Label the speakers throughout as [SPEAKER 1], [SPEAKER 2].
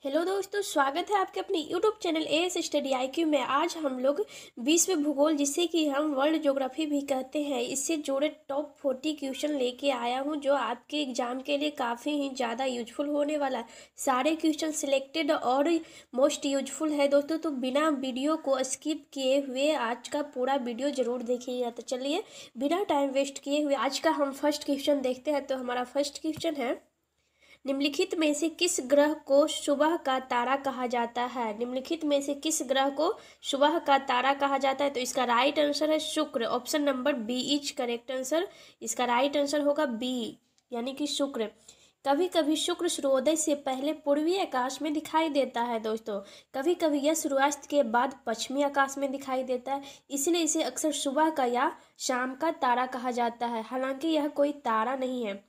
[SPEAKER 1] Hello दोस्तों, स्वागत है आपके अपने YouTube channel as study IQ में। आज हम लोग विश्व भूगोल, जिसे कि हम वर्ल्ड ज्योग्राफी भी कहते हैं, इससे जुड़े टॉप 40 क्वेश्चन लेके आया हूं, जो आपके एग्जाम के लिए काफ़ी ही ज़्यादा यूजफुल होने वाला है। सारे क्वेश्चन सिलेक्टेड और मोस्ट यूजफुल है दोस्तों, तो बिना वीडियो को स्किप किए हुए आज का पूरा वीडियो ज़रूर देखिएगा। तो चलिए बिना टाइम वेस्ट किए हुए आज का हम फर्स्ट क्वेश्चन देखते हैं। तो हमारा फर्स्ट क्वेश्चन है, निम्नलिखित में से किस ग्रह को सुबह का तारा कहा जाता है? निम्नलिखित में से किस ग्रह को सुबह का तारा कहा जाता है? तो इसका राइट आंसर है शुक्र। Option number B is correct answer. इसका राइट आंसर होगा बी, यानी कि शुक्र। कभी कभी शुक्र सूर्योदय से पहले पूर्वी आकाश में दिखाई देता है दोस्तों। कभी कभी यह सूर्यास्त के बाद पश्चिमी आकाश में दिखाई देता है, इसलिए इसे अक्सर सुबह का या शाम का तारा कहा जाता है। हालांकि यह कोई तारा नहीं है,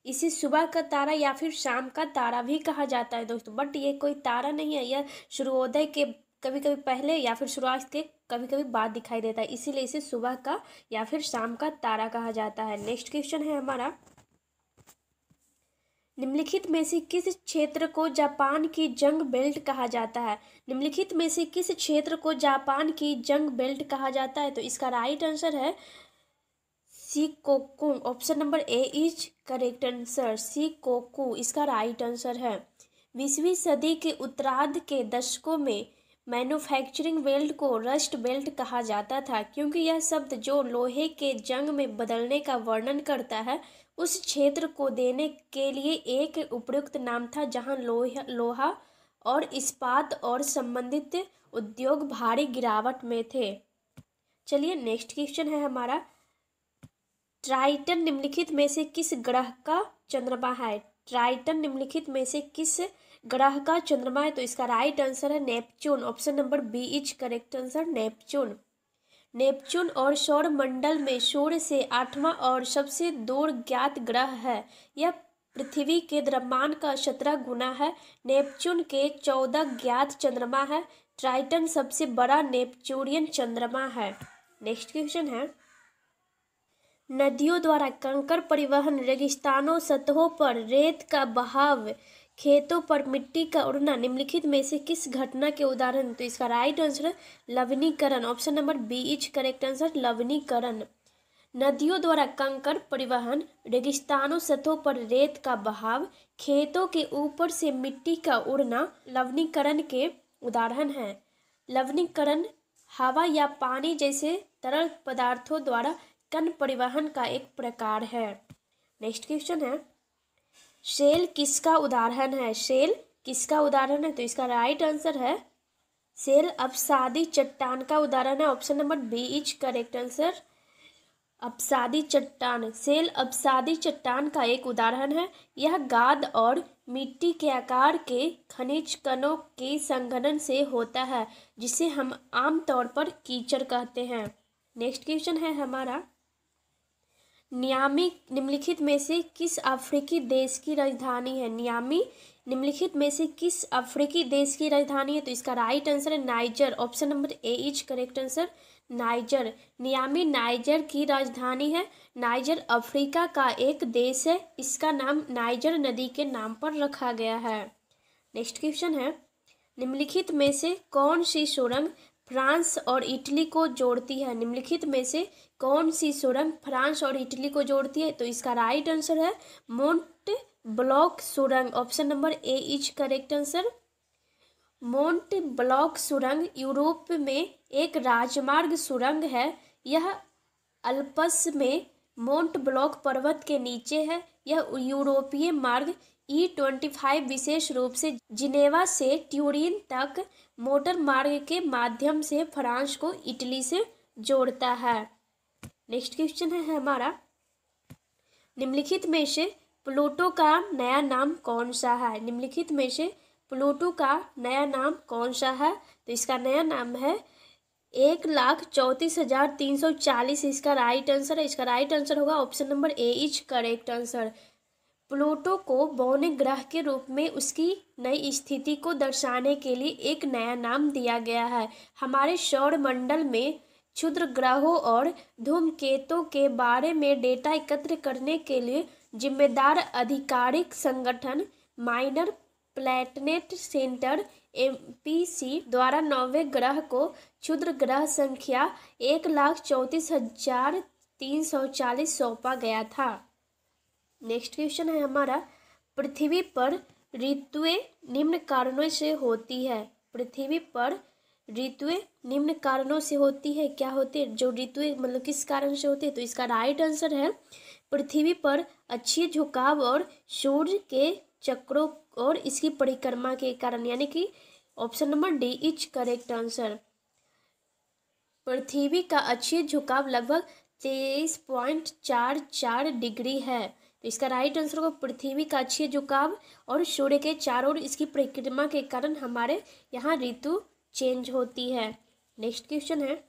[SPEAKER 1] इसे सुबह का तारा या फिर शाम का तारा भी कहा जाता है दोस्तों, बट ये कोई तारा नहीं है। यह सूर्योदय के कभी कभी पहले या फिर सूर्यास्त के कभी कभी बाद दिखाई देता है, इसीलिए इसे सुबह का या फिर शाम का तारा कहा जाता है। नेक्स्ट क्वेश्चन है हमारा, निम्नलिखित में से किस क्षेत्र को जापान की जंग बेल्ट कहा जाता है? निम्नलिखित में से किस क्षेत्र को जापान की जंग बेल्ट कहा जाता है? तो इसका राइट आंसर है Shikoku. Option number A is correct answer, Shikoku इसका राइट आंसर है। 20वीं सदी के उत्तरार्ध के दशकों में मैन्युफैक्चरिंग बेल्ट को रस्ट बेल्ट कहा जाता था, क्योंकि यह शब्द जो लोहे के जंग में बदलने का वर्णन करता है, उस क्षेत्र को देने के लिए एक उपयुक्त नाम था जहां लोहा और इस्पात और संबंधित उद्योग भारी गिरावट में थे। चलिए नेक्स्ट क्वेश्चन है हमारा, ट्राइटन निम्नलिखित में से किस ग्रह का चंद्रमा है? ट्राइटन निम्नलिखित में से किस ग्रह का चंद्रमा है? तो इसका राइट आंसर है Neptune. Option number B is correct answer, Neptune. Neptune और सौर मंडल में सूर्य से 8वां और सबसे दूर ज्ञात ग्रह है। यह पृथ्वी के द्रव्यमान का 17 गुना है। नेपच्यून के 14 ज्ञात चंद्रमा है। ट्राइटन सबसे बड़ा नेपच्यूरियन चंद्रमा है। नेक्स्ट क्वेश्चन है, नदियों द्वारा कंकड़ परिवहन, रेगिस्तानों सतहों पर रेत का बहाव, खेतों पर मिट्टी का उड़ना निम्नलिखित में से किस घटना के उदाहरण? तो इसका राइट आंसर है लवणीकरण। Option number B is correct answer, लवणीकरण। नदियों द्वारा कंकड़ परिवहन, रेगिस्तानों सतहों पर रेत का बहाव, खेतों के ऊपर से मिट्टी का उड़ना लवणीकरण के उदाहरण हैं। लवणीकरण हवा या पानी जैसे तरल पदार्थों द्वारा कण परिवहन का एक प्रकार है। नेक्स्ट क्वेश्चन है, शेल किसका उदाहरण है? शेल किसका उदाहरण है? तो इसका राइट आंसर है शेल अपसादी चट्टान का उदाहरण है। Option number B is correct answer, अपसादी चट्टान। शेल अपसादी चट्टान का एक उदाहरण है। यह गाद और मिट्टी के आकार के खनिज कणों के संघनन से होता है, जिसे हम आमतौर पर कीचड़ कहते हैं। नेक्स्ट क्वेश्चन है हमारा, नियामी निम्नलिखित में से किस अफ्रीकी देश की राजधानी है? नियामी निम्नलिखित में से किस अफ्रीकी देश की राजधानी है? तो इसका राइट आंसर है niger. Option number A is correct answer, niger. Naomi niger की राजधानी है। नाइजर अफ्रीका का एक देश है। इसका नाम नाइजर नदी के नाम पर रखा गया है। नेक्स्ट क्वेश्चन है, निम्नलिखित में से कौन सी सुरंग फ्रांस और इटली को जोड़ती है? निम्नलिखित में से कौन सी सुरंग फ्रांस और इटली को जोड़ती है? तो इसका राइट आंसर है मोंट ब्लॉक सुरंग। Option number A is correct answer, मोंट block सुरंग यूरोप में एक राजमार्ग सुरंग है। यह अल्प्स में मोंट ब्लॉक पर्वत के नीचे है। यह यूरोपीय मार्ग E25 विशेष रूप से जिनेवा से ट्यूरिन तक मोटर मार्ग के माध्यम से फ्रांस को इटली से जोड़ता है। नेक्स्ट क्वेश्चन है हमारा, निम्नलिखित में से प्लूटो का नया नाम कौन सा है? निम्नलिखित में से प्लूटो का नया नाम कौन सा है? तो इसका नया नाम है 1,34,340। इसका राइट आंसर है। इसका राइट आंसर होगा option number A is correct answer. Pluto को बौने ग्रह के रूप में उसकी नई स्थिति को दर्शाने के लिए एक नया नाम दिया गया है। हमारे सौर मंडल में क्षुद्र ग्रहों और धूमकेतुओं के बारे में डेटा एकत्र करने के लिए जिम्मेदार आधिकारिक संगठन माइनर प्लैनेट सेंटर MPC द्वारा 9वें ग्रह को क्षुद्र ग्रह संख्या 1,34,340 सौंपा गया था। नेक्स्ट क्वेश्चन है हमारा, पृथ्वी पर ऋतुएं निम्न कारणों से होती है। पृथ्वी पर ऋतुएं निम्न कारणों से होती है। क्या होती है जो ऋतुएं, मतलब किस कारण से होती है? तो इसका राइट आंसर है पृथ्वी पर अच्छी झुकाव और सूर्य के चक्रों और इसकी परिक्रमा के कारण, यानी कि option number D is correct answer. पृथ्वी का अच्छी झुकाव लगभग 23.44 डिग्री है। तो इसका राइट आंसर होगा पृथ्वी का अच्छी झुकाव और सूर्य के चारों ओर इसकी परिक्रमा के कारण हमारे यहाँ ऋतु चेंज होती है। नेक्स्ट क्वेश्चन है,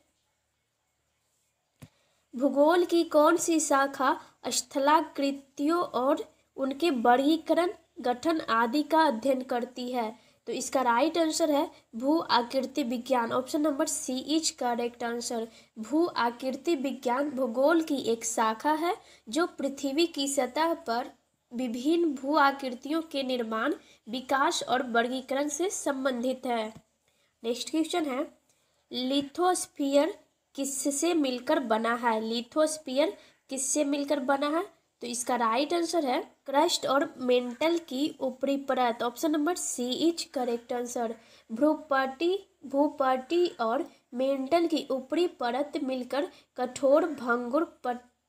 [SPEAKER 1] भूगोल की कौन सी शाखा स्थलाकृतियों और उनके वर्गीकरण, गठन आदि का अध्ययन करती है? तो इसका राइट आंसर है भू आकृति विज्ञान। Option number C is correct answer. भू आकृति विज्ञान भूगोल की एक शाखा है जो पृथ्वी की सतह पर विभिन्न भू आकृतियों के निर्माण, विकास और वर्गीकरण से संबंधित है। नेक्स्ट क्वेश्चन है, लिथोस्फीयर किससे मिलकर बना है? लिथोस्फीयर किससे मिलकर बना है? तो इसका राइट आंसर है क्रस्ट और मेंटल की ऊपरी परत। Option number C is correct answer. भूपटल और मेंटल की ऊपरी परत मिलकर कठोर भंगुर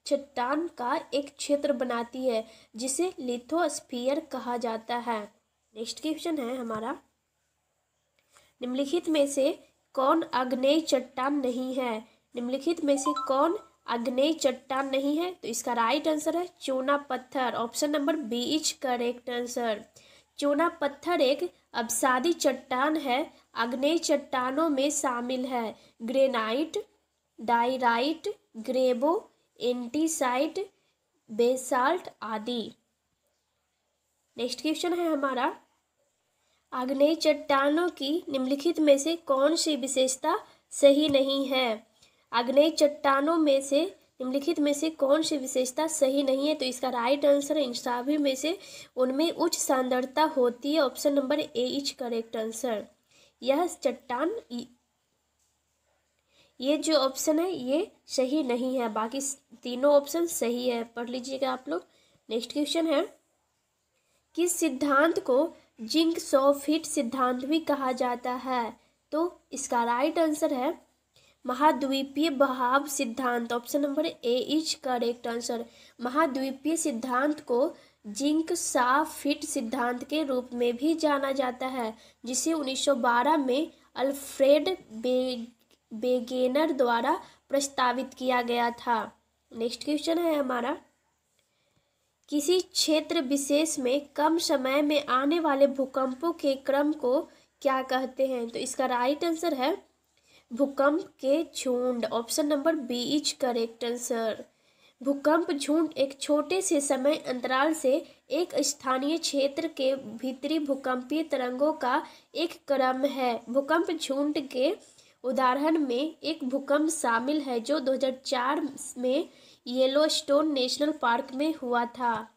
[SPEAKER 1] चट्टान का एक क्षेत्र बनाती है जिसे लिथोस्फीयर कहा जाता है। नेक्स्ट क्वेश्चन है हमारा, निम्नलिखित में से कौन आग्नेय चट्टान नहीं है? निम्नलिखित में से कौन आग्नेय चट्टान नहीं है? तो इसका राइट आंसर है चूना पत्थर। Option number B is correct answer. चूना पत्थर एक अवसादी चट्टान है। आग्नेय चट्टानों में शामिल है ग्रेनाइट, डाइराइट, ग्रेबो, एंटीसाइट, बेसाल्ट आदि। नेक्स्ट क्वेश्चन है हमारा, आग्नेय चट्टानों की निम्नलिखित में से कौन सी विशेषता सही नहीं है? आग्नेय चट्टानों में से निम्नलिखित में से कौन सी विशेषता सही नहीं है? तो इसका राइट आंसर है इन सभी में से उनमें उच्च सांद्रता होती है। Option number A is correct answer. यह चट्टान, ये जो ऑप्शन है ये सही नहीं है, बाकी तीनों ऑप्शन सही है, पढ़ लीजिएगा आप लोग। नेक्स्ट क्वेश्चन है, किस सिद्धांत को जिंक सॉफिट सिद्धांत भी कहा जाता है? तो इसका राइट आंसर है महाद्वीपीय बहाव सिद्धांत। Option number A is correct answer. महाद्वीपीय सिद्धांत को जिंक सॉफिट सिद्धांत के रूप में भी जाना जाता है, जिसे 1912 में अल्फ्रेड वेगेनर द्वारा प्रस्तावित किया गया था। नेक्स्ट क्वेश्चन है हमारा, किसी क्षेत्र विशेष में कम समय में आने वाले भूकंपों के क्रम को क्या कहते हैं? तो इसका राइट आंसर है भूकंप के झुंड। Option number B is correct answer. भूकंप झुंड एक छोटे से समय अंतराल से एक स्थानीय क्षेत्र के भीतरी भूकंपीय तरंगों का एक क्रम है। भूकंप झुंड के उदाहरण में एक भूकंप शामिल है जो 2004 में येलोस्टोन नेशनल पार्क में हुआ था।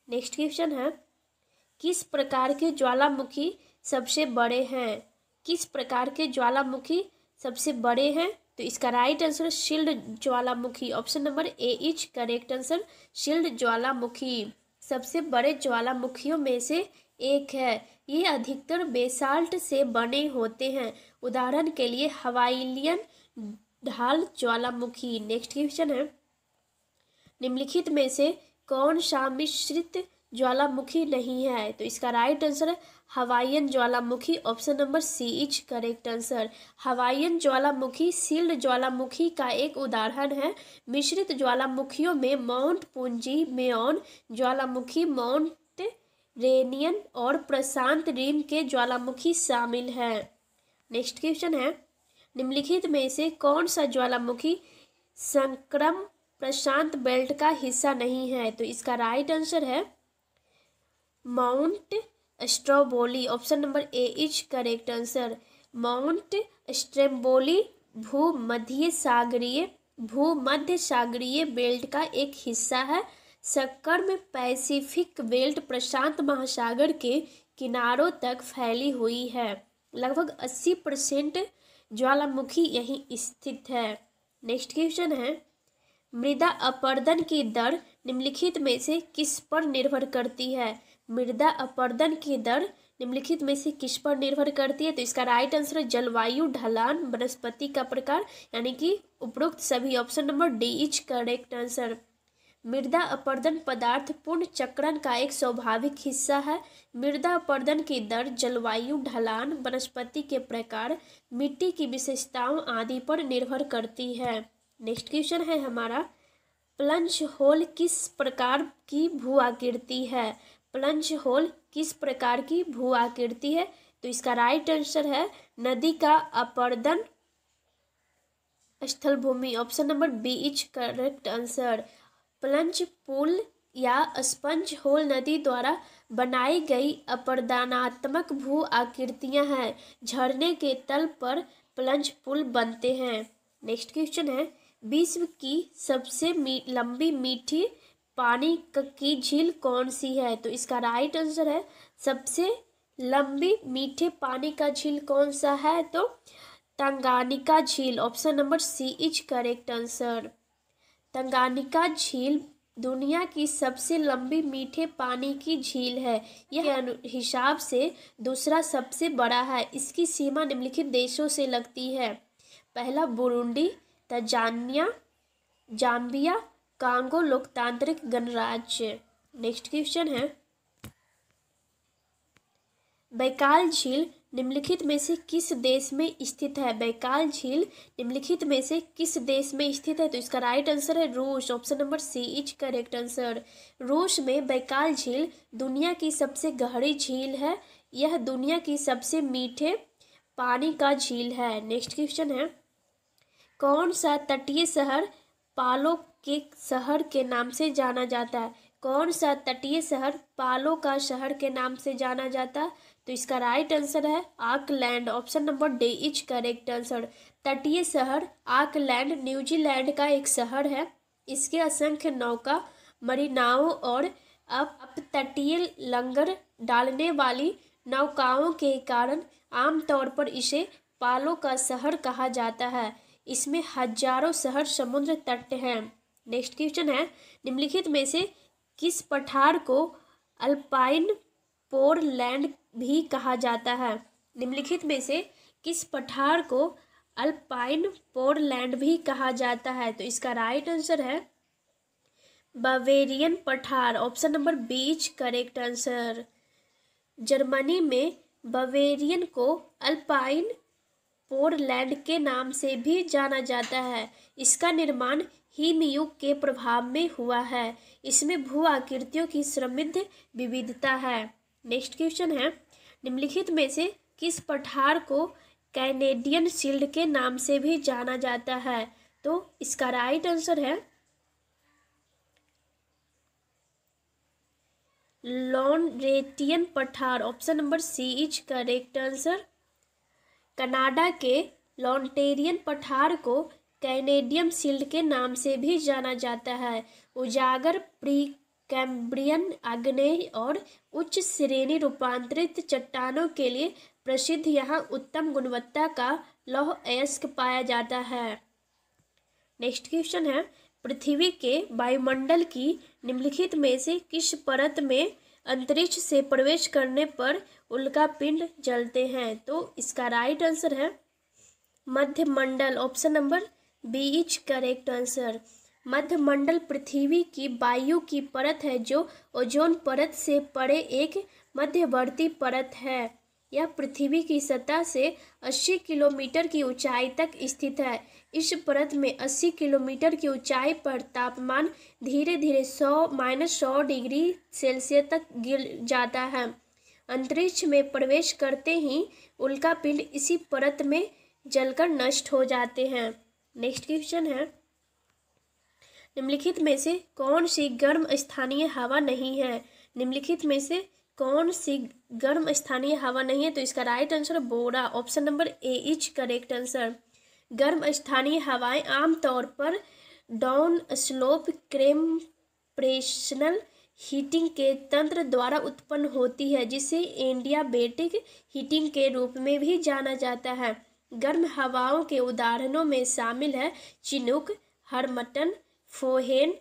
[SPEAKER 1] नेक्स्ट क्वेश्चन है, किस प्रकार के ज्वालामुखी सबसे बड़े हैं? किस प्रकार के ज्वालामुखी सबसे बड़े हैं? तो इसका right answer shield Jwalamukhi. Option number A is correct answer. Shield ज्वालामुखी सबसे बड़े ज्वालामुखियों में से एक है। ये अधिकतर बेसाल्ट से बने होते हैं। उदाहरण के लिए हवाईलियन ढाल ज्वालामुखी। नेक्स्ट क्वेश्चन है, निम्नलिखित में से कौन सा मिश्रित ज्वालामुखी नहीं है? तो इसका राइट आंसर है हवाईयन ज्वालामुखी। Option number C is correct answer. Hawaiian ज्वालामुखी शील्ड ज्वालामुखी का एक उदाहरण है। मिश्रित ज्वालामुखियों में माउंट पुंजी मेओन ज्वालामुखी, माउंट रेनियन और प्रशांत रिम के ज्वालामुखी शामिल है। नेक्स्ट क्वेश्चन है, निम्नलिखित में से कौन सा ज्वालामुखी संक्रम प्रशांत बेल्ट का हिस्सा नहीं है? तो इसका राइट आंसर है mount Stromboli. Option number A is correct answer. Mount Stromboli भूमध्य सागरीय बेल्ट का एक हिस्सा है। सक्कर्म पैसिफिक बेल्ट प्रशांत महासागर के किनारों तक फैली हुई है। लगभग 80% ज्वालामुखी यहीं स्थित है। नेक्स्ट क्वेश्चन है, मृदा अपरदन की दर निम्नलिखित में से किस पर निर्भर करती है? मृदा अपरदन की दर निम्नलिखित में से किस पर निर्भर करती है? तो इसका राइट आंसर है जलवायु, ढलान, वनस्पति का प्रकार, यानी कि उपरोक्त सभी। Option number D is correct answer. मृदा अपरदन पदार्थ पूर्ण चक्रण का एक स्वाभाविक हिस्सा है। मृदा अपरदन की दर जलवायु, ढलान, वनस्पति के प्रकार, मिट्टी की विशेषताओं आदि पर निर्भर करती है। नेक्स्ट क्वेश्चन है हमारा, प्लंज होल किस प्रकार की भू आकृति है? प्लंज होल किस प्रकार की भू आकृति है? तो इसका राइट आंसर है नदी का अपरदन स्थल भूमि। Option number B is correct answer. Plunge pool या स्पंज होल नदी द्वारा बनाई गई अपरदनात्मक भू आकृतियां हैं। झरने के तल पर प्लंज पुल बनते हैं। नेक्स्ट क्वेश्चन है, विश्व की सबसे लंबी मीठी पानी की झील कौन सी है? तो इसका राइट आंसर है सबसे लंबी मीठे पानी का झील कौन सा है? तो तंगानिका झील। Option number C is correct answer. Tanganyika झील दुनिया की सबसे लंबी मीठे पानी की झील है। यह हिसाब से दूसरा सबसे बड़ा है। इसकी सीमा निम्नलिखित देशों से लगती है। पहला बुरुंडी, तंजानिया, जाम्बिया, कांगो लोकतांत्रिक गणराज्य। नेक्स्ट क्वेश्चन है, बैकाल झील निम्नलिखित में से किस देश में स्थित है? बैकाल झील निम्नलिखित में से किस देश में स्थित है? तो इसका राइट आंसर है रूस। Option number C is correct answer. रूस में बैकाल झील दुनिया की सबसे गहरी झील है। यह दुनिया की सबसे मीठे पानी का झील है। नेक्स्ट क्वेश्चन है, कौन सा तटीय शहर पालो के शहर के नाम से जाना जाता है? कौन सा तटीय शहर पालो का शहर के नाम से जाना जाता है? तो इसका राइट आंसर है Auckland. Option number D is correct answer. तटीय शहर ऑकलैंड न्यूजीलैंड का एक शहर है। इसके असंख्य नौका, मरीनाओं और अपतटीय लंगर डालने वाली नौकाओं के कारण आमतौर पर इसे पालो का शहर कहा जाता है। इसमें हजारों शहर समुद्र तट हैं। नेक्स्ट क्वेश्चन है, निम्नलिखित में से किस पठार को अल्पाइन पोरलैंड भी कहा जाता है? निम्नलिखित में से किस पठार को अल्पाइन पोरलैंड भी कहा जाता है? तो इसका राइट आंसर है बावेरियन पठार। Option number B is correct answer. Germany में बावेरियन को अल्पाइन पोरलैंड के नाम से भी जाना जाता है। इसका निर्माण हिमयुग के प्रभाव में हुआ है। इसमें भू आकृतियों की समृद्ध विविधता है। नेक्स्ट क्वेश्चन है, निम्नलिखित में से किस पठार को कैनेडियन शील्ड के नाम से भी जाना जाता है? तो इसका राइट आंसर है लॉरेटियन पठार। Option number C is correct answer. Canada के लॉन्टेरियन पठार को कैनेडियन शील्ड के नाम से भी जाना जाता है। उजागर प्री कैम्ब्रियन आग्नेय और उच्च श्रेणी रूपांतरित चट्टानों के लिए प्रसिद्ध यहाँ उत्तम गुणवत्ता का लौह अयस्क पाया जाता है। नेक्स्ट क्वेश्चन है, पृथ्वी के वायुमंडल की निम्नलिखित में से किस परत में अंतरिक्ष से प्रवेश करने पर उल्कापिंड जलते हैं? तो इसका राइट आंसर है मध्यमंडल। Option number B is correct answer. मध्यमंडल पृथ्वी की वायु की परत है जो ओजोन परत से परे एक मध्यवर्ती परत है। यह पृथ्वी की सतह से 80 किलोमीटर की ऊंचाई तक स्थित है। इस परत में 80 किलोमीटर की ऊंचाई पर तापमान धीरे धीरे 100 डिग्री सेल्सियस तक गिर जाता है। अंतरिक्ष में प्रवेश करते ही उल्कापिंड इसी परत में जलकर नष्ट हो जाते हैं। नेक्स्ट क्वेश्चन है, निम्नलिखित में से कौन सी गर्म स्थानीय हवा नहीं है? निम्नलिखित में से कौन सी गर्म स्थानीय हवा नहीं है? तो इसका right answer Bora. Option number A is correct answer. गर्म स्थानीय हवाएं आमतौर पर डाउन स्लोप कंप्रेशनल हीटिंग के तंत्र द्वारा उत्पन्न होती है, जिसे एडियाबेटिक हीटिंग के रूप में भी जाना जाता है। गर्म हवाओं के उदाहरणों में शामिल है चिनूक, हरमटन, फोहेन,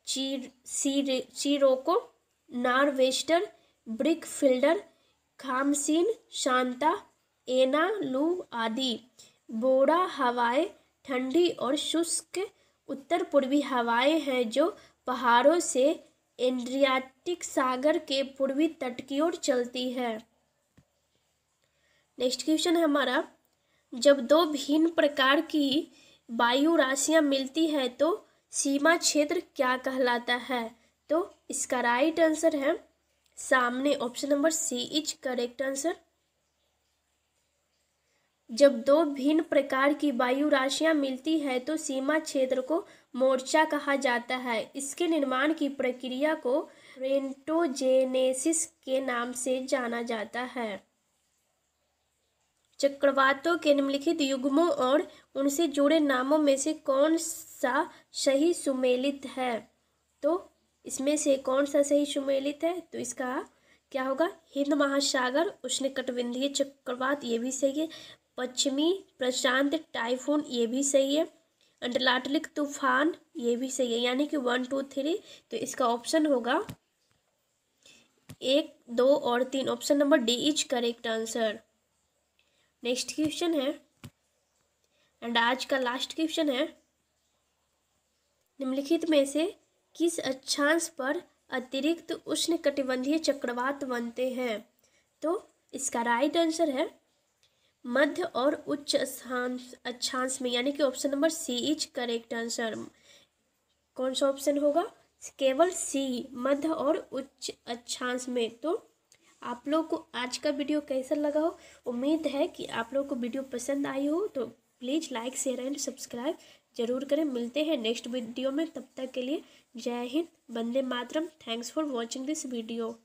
[SPEAKER 1] सिरोको, नॉरवेस्टर, ब्रिकफिल्डर, खामसीन, शांता, एना, लू आदि। बोड़ा हवाएं ठंडी और शुष्क उत्तर पूर्वी हवाएं हैं जो पहाड़ों से एड्रियाटिक सागर के पूर्वी तट की ओर चलती है। नेक्स्ट क्वेश्चन है हमारा, जब दो भिन्न प्रकार की वायु राशियां मिलती है तो सीमा क्षेत्र क्या कहलाता है? तो इसका राइट आंसर है सामने, option number C is correct answer. जब दो भिन्न प्रकार की वायु राशियां मिलती है तो सीमा क्षेत्र को मोर्चा कहा जाता है। इसके निर्माण की प्रक्रिया को रेंटोजेनेसिस के नाम से जाना जाता है। चक्रवातों के निम्नलिखित युग्मों और उनसे जुड़े नामों में से कौन सा सही सुमेलित है? तो इसमें से कौन सा सही सुमेलित है? तो इसका क्या होगा? हिंद महासागर उष्णकटिबंधीय चक्रवात, ये भी सही है। पश्चिमी प्रशांत टाइफून, ये भी सही है। अंटार्कटिक तूफान, ये भी सही है। यानी कि 1, 2, 3। तो इसका ऑप्शन होगा 1, 2 और 3। Option number D is correct answer. Next question है एंड आज का लास्ट क्वेश्चन है, निम्नलिखित में से किस अक्षांश पर अतिरिक्त उष्णकटिबंधीय चक्रवात बनते हैं? तो इसका राइट आंसर है मध्य और उच्च अक्षांश में, यानी कि option number C is correct answer. कौन सा ऑप्शन होगा? केवल सी, मध्य और उच्च अक्षांश में। तो आप लोग को आज का वीडियो कैसा लगा हो? उम्मीद है कि आप लोग को वीडियो पसंद आई हो। तो please like, share and subscribe जरूर करें। मिलते हैं नेक्स्ट वीडियो में, तब तक के लिए जय हिंद, वंदे मातरम। Thanks for watching this video.